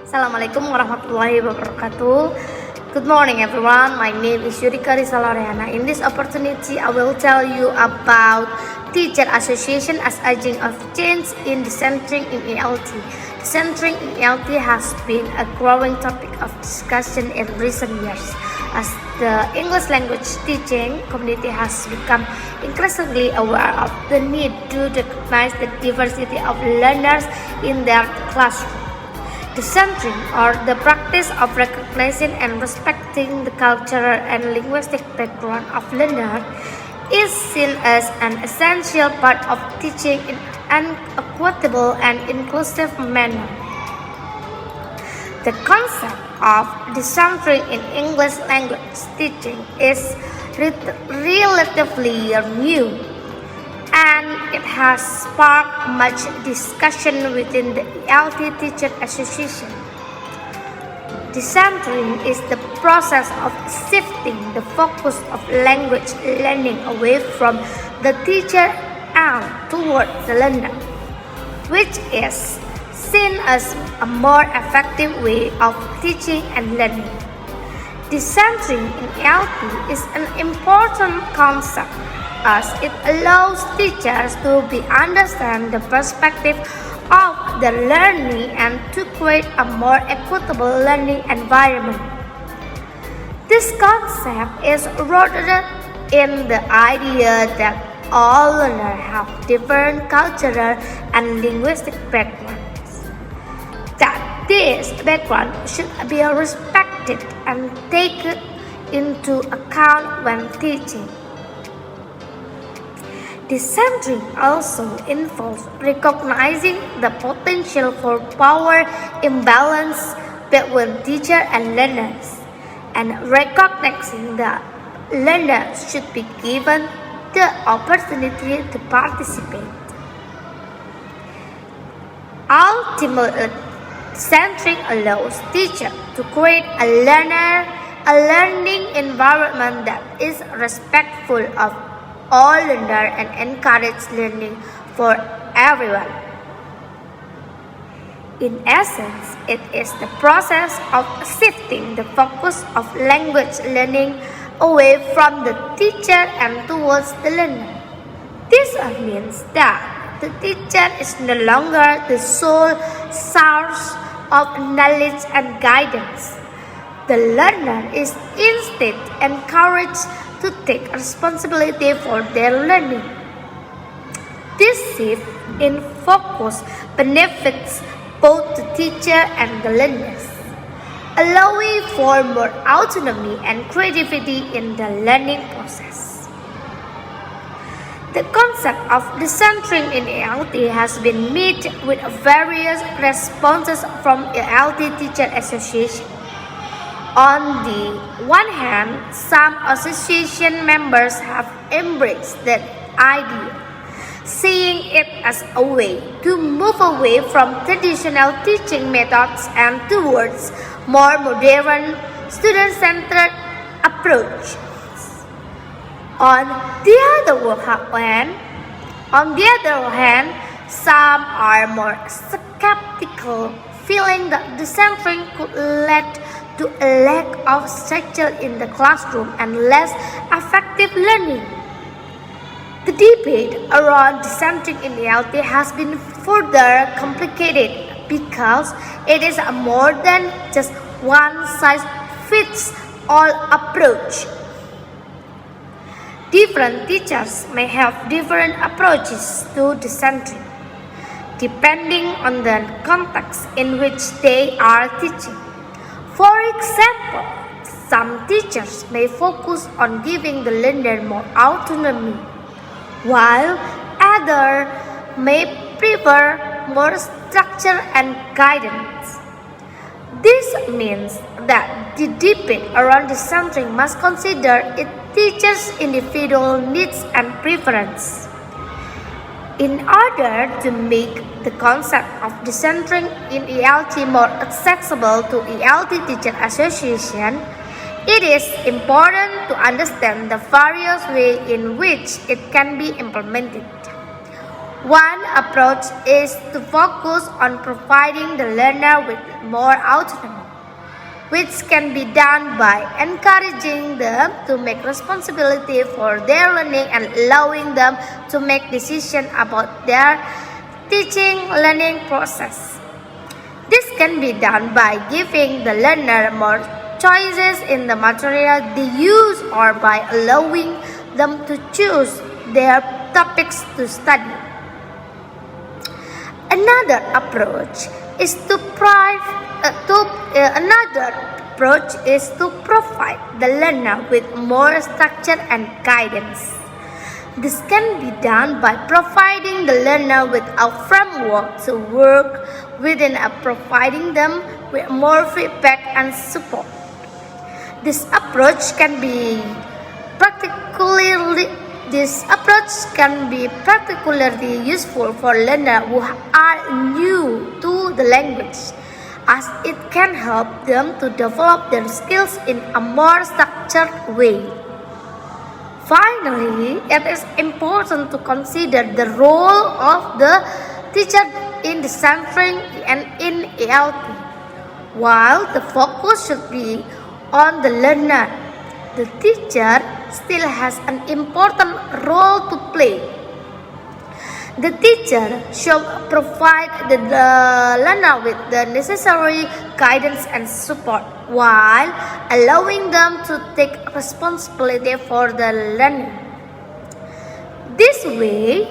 Assalamualaikum warahmatullahi wabarakatuh. Good morning everyone, my name is Yurika Rizalareana. In this opportunity, I will tell you about Teacher Association as agent of change in Decentring in ELT. Decentring in ELT has been a growing topic of discussion in recent years, as the English language teaching community has become increasingly aware of the need to recognize the diversity of learners in their classroom. Decentring, or the practice of recognizing and respecting the cultural and linguistic background of learners, is seen as an essential part of teaching in an equitable and inclusive manner. The concept of decentring in English language teaching is relatively new, and it has sparked much discussion within the ELT Teacher Association. Decentring is the process of shifting the focus of language learning away from the teacher and toward the learner, which is seen as a more effective way of teaching and learning. Decentring in ELT is an important concept, as it allows teachers to understand the perspective of the learning and to create a more equitable learning environment. This concept is rooted in the idea that all learners have different cultural and linguistic backgrounds, that this background should be respected and taken into account when teaching. Decentring also involves recognizing the potential for power imbalance between teacher and learners, and recognizing that learners should be given the opportunity to participate. Ultimately, decentring allows teachers to create a learning environment that is respectful of all learners and encourage learning for everyone. In essence, it is the process of shifting the focus of language learning away from the teacher and towards the learner. This means that the teacher is no longer the sole source of knowledge and guidance. The learner is instead encouraged to take responsibility for their learning. This shift in focus benefits both the teacher and the learners, allowing for more autonomy and creativity in the learning process. The concept of decentring in ELT has been met with various responses from ELT Teacher Association. On the one hand, some association members have embraced that idea, seeing it as a way to move away from traditional teaching methods and towards more modern, student-centered approach. On the other hand, some are more skeptical, feeling that decentring could lead to a lack of structure in the classroom and less effective learning. The debate around decentring in ELT has been further complicated because it is a more than just one-size-fits-all approach. Different teachers may have different approaches to decentring, depending on the context in which they are teaching. For example, some teachers may focus on giving the learner more autonomy, while others may prefer more structure and guidance. This means that the debate around decentring must consider a teacher's individual needs and preferences. In order to make the concept of decentring in ELT more accessible to ELT Teacher Association, it is important to understand the various ways in which it can be implemented. One approach is to focus on providing the learner with more autonomy, which can be done by encouraging them to make responsibility for their learning and allowing them to make decisions about their teaching learning process. This can be done by giving the learner more choices in the material they use or by allowing them to choose their topics to study. Another approach is to provide the learner with more structure and guidance. This can be done by providing the learner with a framework to work within and providing them with more feedback and support. This approach can be particularly useful for learners who are new to the language, as it can help them to develop their skills in a more structured way. Finally, it is important to consider the role of the teacher in Decentring and in ELT. While the focus should be on the learner, the teacher still has an important role to play. The teacher should provide the learner with the necessary guidance and support while allowing them to take responsibility for the learning. This way,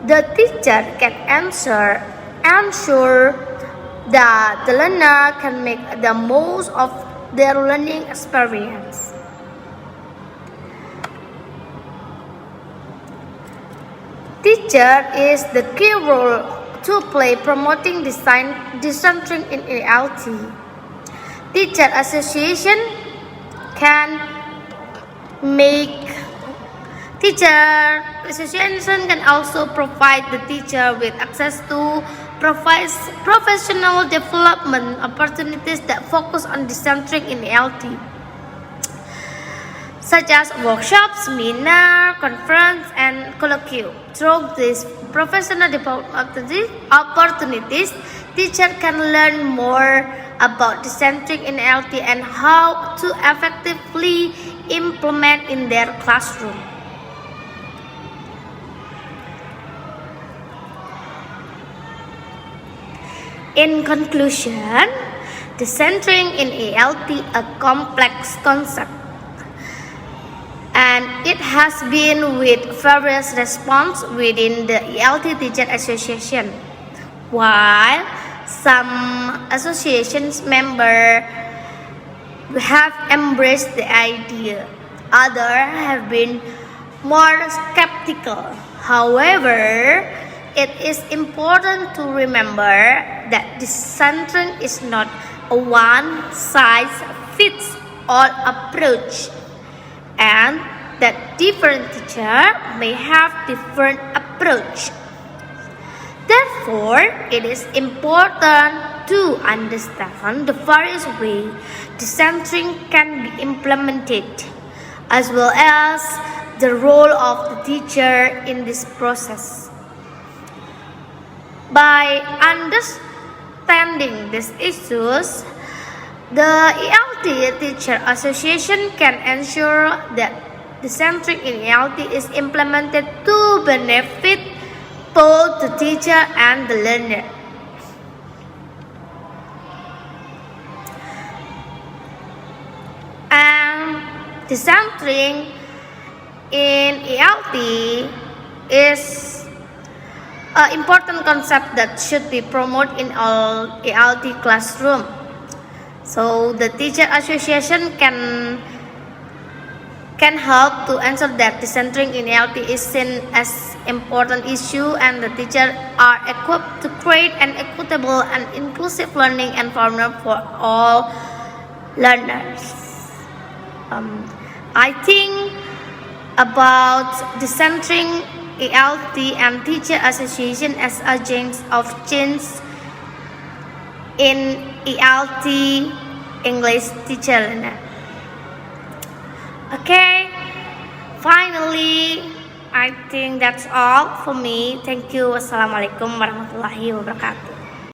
the teacher can ensure that the learner can make the most of their learning experience. Teacher is the key role to play promoting decentring in ELT. Teacher association can also provide the teacher with access to professional development opportunities that focus on decentring in ELT, such as workshops, seminar, conference, and colloquium. Through these professional development opportunities, teachers can learn more about decentring in ELT and how to effectively implement in their classroom. In conclusion, decentring in ELT is a complex concept, and it has been with various responses within the ELT Teacher Association. While some associations members have embraced the idea, others have been more skeptical. However, it is important to remember that decentring is not a one-size-fits-all approach, and that different teachers may have different approach. Therefore, it is important to understand the various ways decentring can be implemented, as well as the role of the teacher in this process. By understanding these issues, the ELT Teacher Association can ensure that decentring in ELT is implemented to benefit both the teacher and the learner. And decentring in ELT is an important concept that should be promoted in all ELT classroom. So the teacher association can help to ensure that decentring in ELT is seen as important issue, and the teachers are equipped to create an equitable and inclusive learning environment for all learners. I think about decentring ELT and teacher association as agents of change in ELT English teacher learner. Okay, finally, I think that's all for me. Thank you. Wassalamualaikum warahmatullahi wabarakatuh.